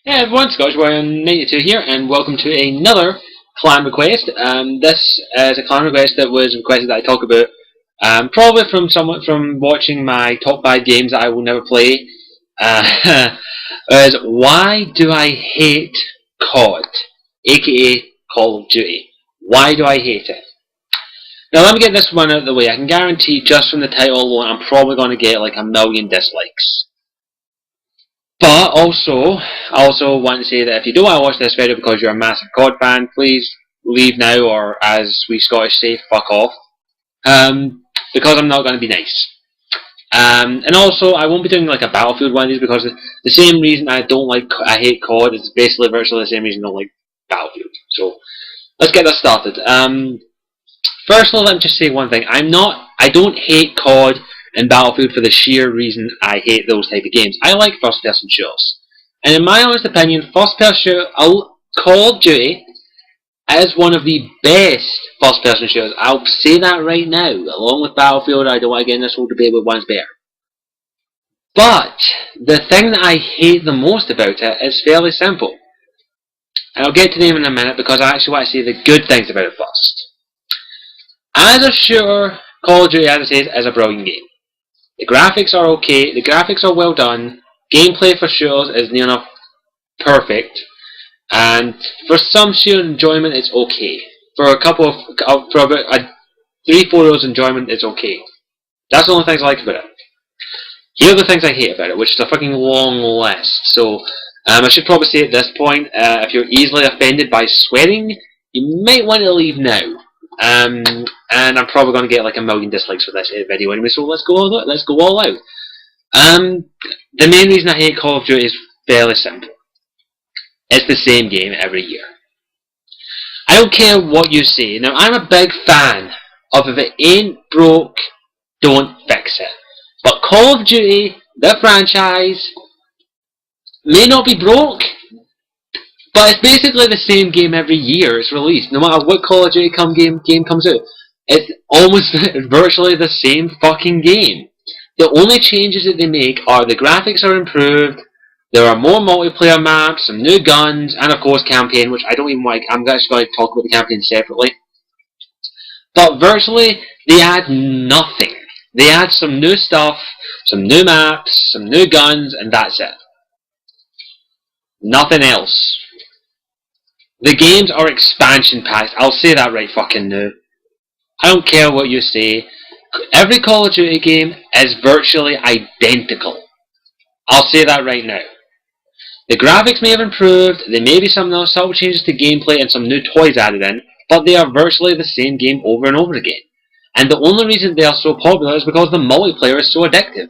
Hey everyone, Scottish Warrior 92 here, and welcome to another clan request. This is a clan request that was requested that I talk about, probably from someone from watching my top 5 games that I will never play. Is why do I hate COD, aka Call of Duty? Why do I hate it? Now let me get this one out of the way. I can guarantee just from the title alone, I'm probably going to get like a million dislikes. But I also want to say that if you don't want to watch this video because you're a massive COD fan, please leave now, or as we Scottish say, fuck off. Because I'm not going to be nice. And also, I won't be doing like a Battlefield one of these because the same reason I hate COD is basically virtually the same reason I don't like Battlefield. So let's get that started. First of all, let me just say one thing. I don't hate COD and Battlefield for the sheer reason I hate those type of games. I like first-person shooters. And in my honest opinion, first-person shooter, Call of Duty is one of the best first-person shooters. I'll say that right now. Along with Battlefield, I don't want to get in this whole debate with one's better. But the thing that I hate the most about it is fairly simple. And I'll get to them in a minute because I actually want to say the good things about it first. As a shooter, Call of Duty, as I said, is a brilliant game. The graphics are okay, the graphics are well done, gameplay for shooters is near enough perfect, and for some sheer enjoyment it's okay. For about 3-4 hours enjoyment it's okay. That's the only things I like about it. Here are the things I hate about it, which is a fucking long list. So I should probably say at this point, if you're easily offended by swearing, you might want to leave now. And I'm probably going to get like a million dislikes for this video anyway, so let's go all out. The main reason I hate Call of Duty is fairly simple. It's the same game every year. I don't care what you say. Now, I'm a big fan of if it ain't broke, don't fix it. But Call of Duty, the franchise, may not be broke, but it's basically the same game every year it's released. No matter what Call of Duty game comes out, it's almost virtually the same fucking game. The only changes that they make are the graphics are improved, there are more multiplayer maps, some new guns, and of course campaign, which I don't even like. I'm actually going to talk about the campaign separately. But virtually, they add nothing. They add some new stuff, some new maps, some new guns, and that's it. Nothing else. The games are expansion packs. I'll say that right fucking now. I don't care what you say. Every Call of Duty game is virtually identical. I'll say that right now. The graphics may have improved, there may be some subtle changes to gameplay and some new toys added in, but they are virtually the same game over and over again. And the only reason they are so popular is because the multiplayer is so addictive.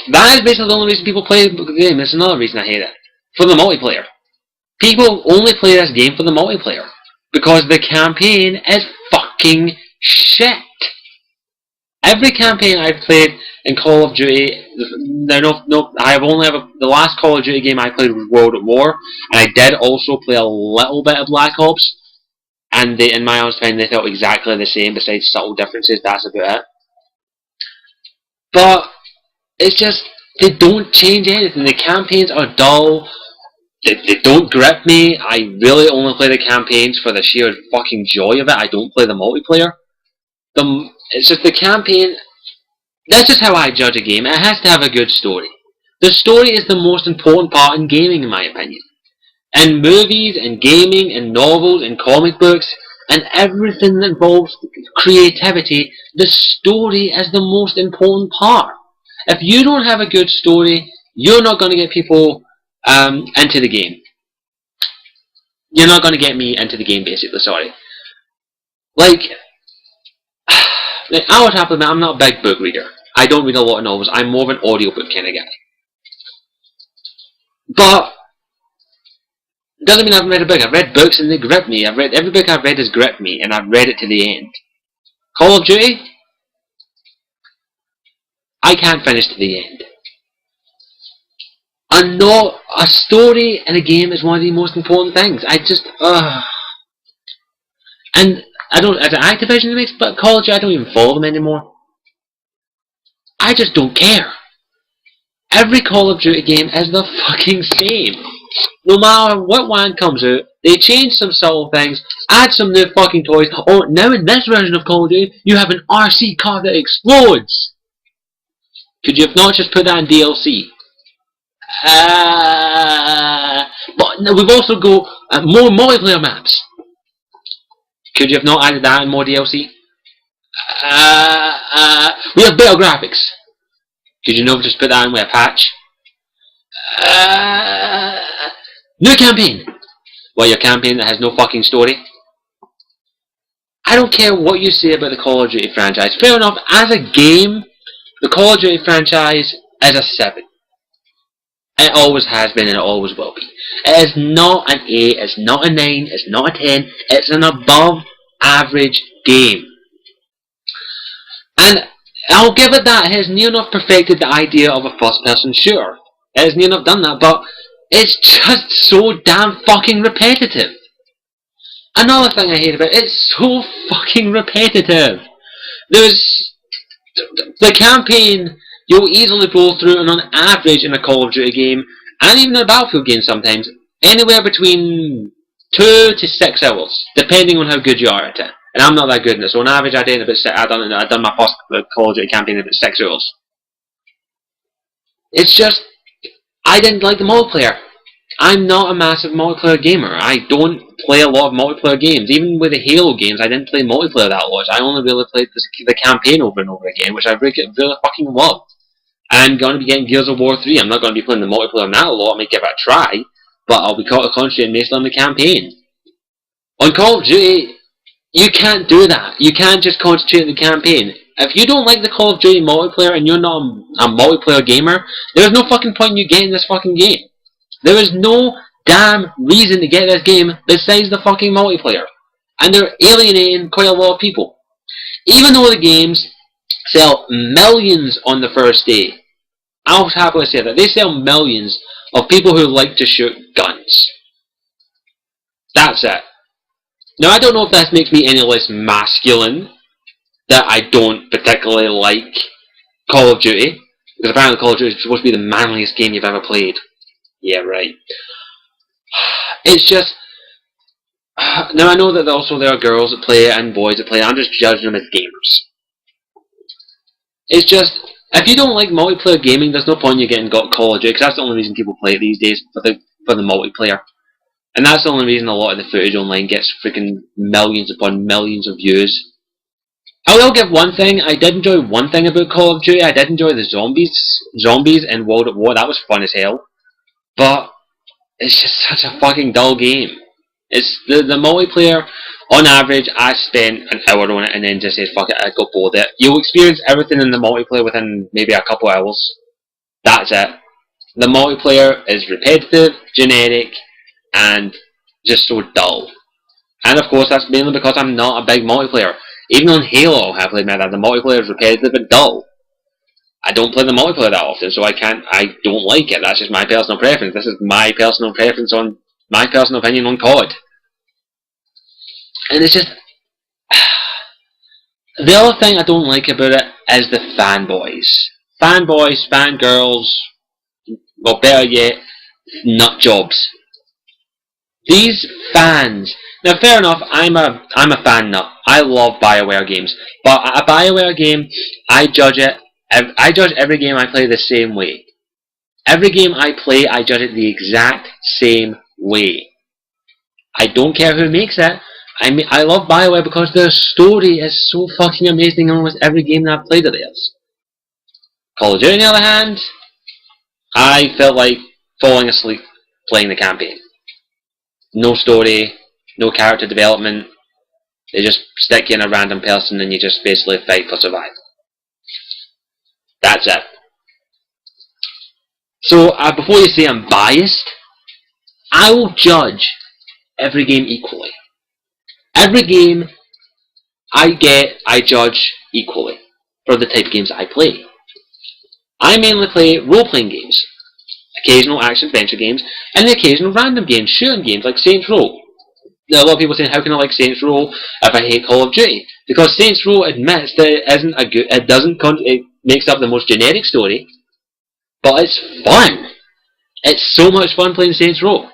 That is basically the only reason people play the game. It's another reason I hate it. For the multiplayer. People only play this game for the multiplayer. Because the campaign is fucking shit. Every campaign I've played in Call of Duty, the last Call of Duty game I played was World at War, and I did also play a little bit of Black Ops, and in my honest opinion, they felt exactly the same, besides subtle differences, that's about it. But, it's just, they don't change anything, the campaigns are dull, they don't grip me. I really only play the campaigns for the sheer fucking joy of it. I don't play the multiplayer. It's just the campaign. That's just how I judge a game. It has to have a good story. The story is the most important part in gaming, in my opinion. In movies, and gaming, and novels, and comic books, and everything that involves creativity, the story is the most important part. If you don't have a good story, you're not going to get people into the game. You're not going to get me into the game, basically, sorry. Like, I would have to admit, I'm not a big book reader. I don't read a lot of novels. I'm more of an audiobook kind of guy. But, doesn't mean I haven't read a book. I've read books and they grip me. Every book I've read has gripped me, and I've read it to the end. Call of Duty? I can't finish to the end. A story in a game is one of the most important things. And I don't, as an Activision makes Call of Duty, I don't even follow them anymore. I just don't care. Every Call of Duty game is the fucking same. No matter what one comes out, they change some subtle things, add some new fucking toys. Oh, now in this version of Call of Duty, you have an RC car that explodes. Could you have not just put that in DLC? But no, we've also got more multiplayer maps. Could you have not added that in more DLC? We have better graphics. Could you not just put that in with a patch? New campaign. Well, your campaign that has no fucking story. I don't care what you say about the Call of Duty franchise. Fair enough, as a game, the Call of Duty franchise is a 7. It always has been and it always will be. It is not an 8, it's not a 9, it's not a 10, it's an above average game. And I'll give it that, it has near enough perfected the idea of a first person shooter. It has near enough done that, but it's just so damn fucking repetitive. Another thing I hate about it, it's so fucking repetitive. There's the campaign you'll easily blow through, and on average in a Call of Duty game, and even in a Battlefield game sometimes, anywhere between 2 to 6 hours, depending on how good you are at it. And I'm not that good in it, so on average I done my first Call of Duty campaign in about 6 hours. It's just, I didn't like the multiplayer. I'm not a massive multiplayer gamer. I don't play a lot of multiplayer games. Even with the Halo games, I didn't play multiplayer that much. I only really played the campaign over and over again, which I really fucking loved. I'm going to be getting Gears of War 3. I'm not going to be playing the multiplayer on that a lot. I might give it a try, but I'll be concentrating mostly on the campaign. On Call of Duty, you can't do that. You can't just concentrate on the campaign. If you don't like the Call of Duty multiplayer and you're not a multiplayer gamer, there's no fucking point in you getting this fucking game. There is no damn reason to get this game besides the fucking multiplayer. And they're alienating quite a lot of people. Even though the games sell millions on the first day, I'll happily say that they sell millions of people who like to shoot guns. That's it. Now I don't know if that makes me any less masculine, that I don't particularly like Call of Duty, because apparently Call of Duty is supposed to be the manliest game you've ever played. Yeah, right. It's just, now I know that also there are girls that play it and boys that play it. I'm just judging them as gamers. It's just, if you don't like multiplayer gaming, there's no point in you getting Call of Duty, because that's the only reason people play it these days, for the multiplayer. And that's the only reason a lot of the footage online gets freaking millions upon millions of views. I will give one thing, I did enjoy one thing about Call of Duty. I did enjoy the zombies in World at War. That was fun as hell. But it's just such a fucking dull game. It's the multiplayer, on average, I spent an hour on it and then just said, fuck it, I got bored of it. You'll experience everything in the multiplayer within maybe a couple hours. That's it. The multiplayer is repetitive, generic, and just so dull. And of course, that's mainly because I'm not a big multiplayer. Even on Halo, I have to admit that the multiplayer is repetitive and dull. I don't play the multiplayer that often, so I don't like it. That's just my personal preference. This is my personal preference on, my personal opinion on COD. And it's just, the other thing I don't like about it is the fanboys. Fanboys, fangirls, or better yet, nut jobs. These fans, now fair enough, I'm a fan nut. I love BioWare games. But a BioWare game, I judge every game I play the same way. Every game I play, I judge it the exact same way. I don't care who makes it. I love BioWare because their story is so fucking amazing in almost every game that I've played of theirs. Call of Duty, on the other hand, I felt like falling asleep playing the campaign. No story, no character development. They just stick you in a random person and you just basically fight for survival. That's it. So, before you say I'm biased, I will judge every game equally. Every game I judge equally for the type of games I play. I mainly play role-playing games, occasional action-adventure games, and the occasional random games, shooting games like Saints Row. There are a lot of people saying, how can I like Saints Row if I hate Call of Duty? Because Saints Row admits that it makes up the most generic story, but it's fun. It's so much fun playing Saints Row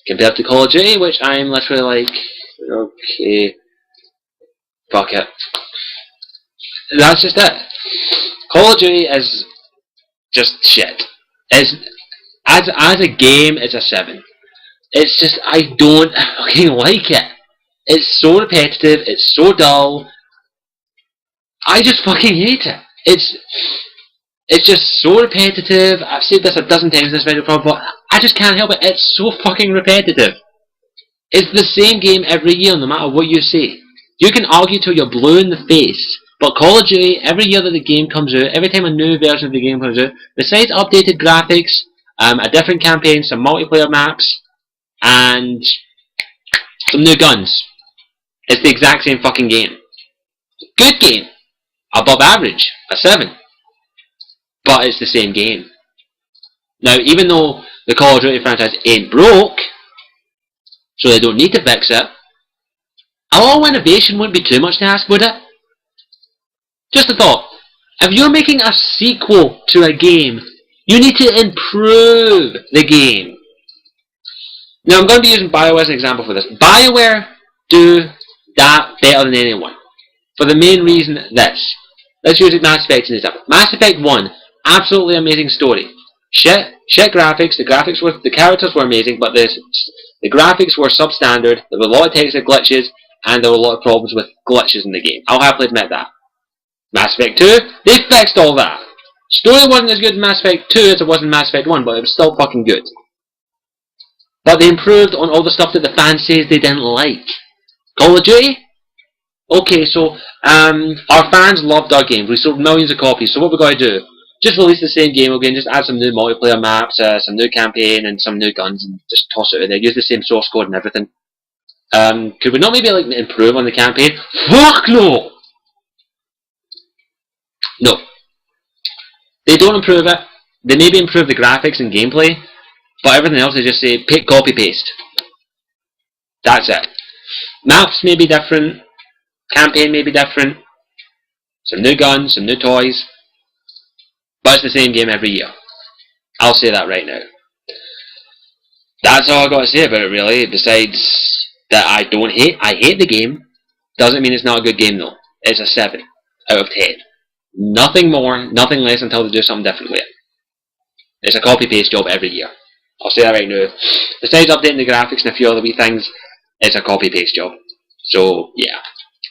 compared to Call of Duty, which I'm literally like, okay, fuck it. That's just it. Call of Duty is just shit. It's, as a game, it's a 7. It's just, I don't fucking like it. It's so repetitive, it's so dull. I just fucking hate it. It's just so repetitive. I've said this a dozen times in this video probably, but I just can't help it. It's so fucking repetitive. It's the same game every year, no matter what you say. You can argue till you're blue in the face, but Call of Duty, every year that the game comes out, every time a new version of the game comes out, besides updated graphics, a different campaign, some multiplayer maps, and some new guns, it's the exact same fucking game. Good game. Above average. A 7. But it's the same game. Now, even though the Call of Duty franchise ain't broke, so they don't need to fix it, a lot of innovation wouldn't be too much to ask, would it? Just a thought. If you're making a sequel to a game, you need to improve the game. Now, I'm going to be using BioWare as an example for this. BioWare do that better than anyone. For the main reason this. Let's use Mass Effect as an example. Mass Effect 1, absolutely amazing story. Shit graphics. The characters were amazing, but the graphics were substandard. There were a lot of texture glitches, and there were a lot of problems with glitches in the game. I'll happily admit that. Mass Effect 2, they fixed all that. Story wasn't as good in Mass Effect 2 as it was in Mass Effect 1, but it was still fucking good. But they improved on all the stuff that the fans say they didn't like. Call of Duty? Okay, so our fans loved our game. We sold millions of copies, so what we got to do? Just release the same game again, just add some new multiplayer maps, some new campaign, and some new guns, and just toss it in there. Use the same source code and everything. Could we not maybe like improve on the campaign? Fuck no! No. They don't improve it. They maybe improve the graphics and gameplay, but everything else they just say, pick, copy, paste. That's it. Maps may be different, campaign may be different, some new guns, some new toys, but it's the same game every year. I'll say that right now. That's all I've got to say about it really, besides that I hate the game. Doesn't mean it's not a good game though. It's a 7 out of 10. Nothing more, nothing less until they do something different with it. It's a copy-paste job every year. I'll say that right now. Besides updating the graphics and a few other wee things, it's a copy-paste job. So, yeah.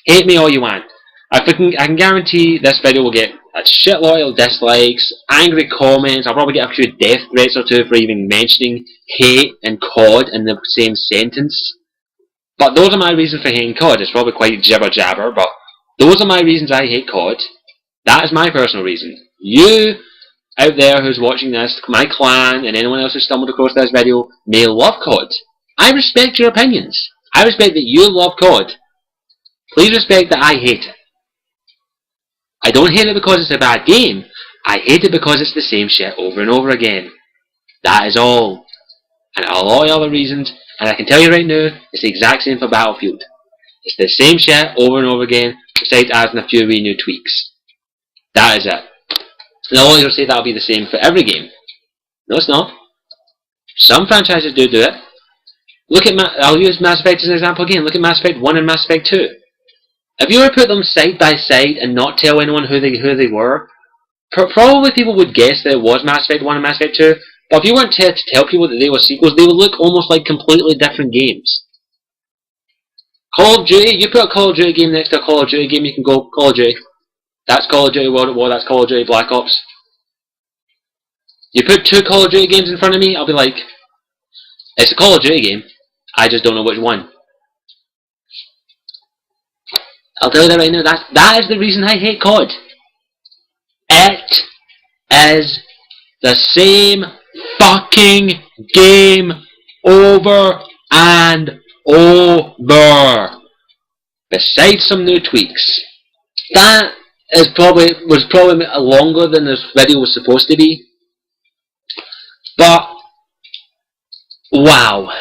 Hate me all you want. I can guarantee this video will get a shitload of dislikes, angry comments, I'll probably get a few death threats or two for even mentioning hate and COD in the same sentence. But those are my reasons for hating COD. It's probably quite jibber-jabber, but those are my reasons I hate COD. That is my personal reason. You out there who's watching this, my clan, and anyone else who stumbled across this video may love COD. I respect your opinions. I respect that you love COD. Please respect that I hate it. I don't hate it because it's a bad game. I hate it because it's the same shit over and over again. That is all. And a lot of other reasons, and I can tell you right now, it's the exact same for Battlefield. It's the same shit over and over again, besides adding a few wee new tweaks. That is it. And I'll always say that'll be the same for every game. No, it's not. Some franchises do it. Look at I'll use Mass Effect as an example again. Look at Mass Effect 1 and Mass Effect 2. If you were to put them side by side and not tell anyone who they were, probably people would guess that it was Mass Effect 1 and Mass Effect 2. But if you weren't to tell people that they were sequels, they would look almost like completely different games. Call of Duty, you put a Call of Duty game next to a Call of Duty game, you can go Call of Duty. That's Call of Duty World at War, that's Call of Duty Black Ops. You put two Call of Duty games in front of me, I'll be like, it's a Call of Duty game, I just don't know which one. I'll tell you that right now, that is the reason I hate COD. It is the same fucking game over and over. Besides some new tweaks. That was probably longer than this video was supposed to be. But wow.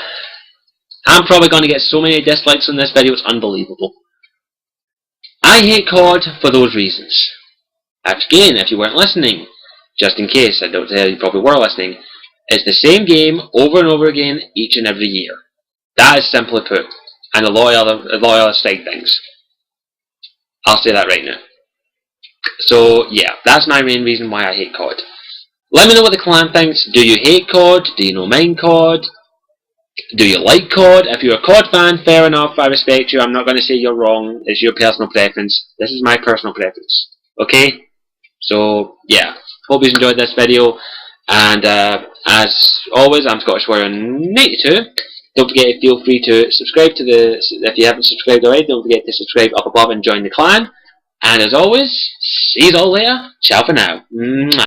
I'm probably going to get so many dislikes on this video, it's unbelievable. I hate COD for those reasons. Again, if you weren't listening, just in case, I don't tell you probably were listening, it's the same game over and over again each and every year. That is simply put. And a lot of other side things. I'll say that right now. So yeah, that's my main reason why I hate COD. Let me know what the clan thinks. Do you hate COD? Do you not mind COD? Do you like COD? If you're a COD fan, fair enough, I respect you. I'm not going to say you're wrong. It's your personal preference. This is my personal preference. Okay? So, yeah. Hope you enjoyed this video. And as always, I'm Scottish Warrior 92. Don't forget, feel free to subscribe to if you haven't subscribed already, don't forget to subscribe up above and join the clan. And as always, see you all later. Ciao for now. Mwah.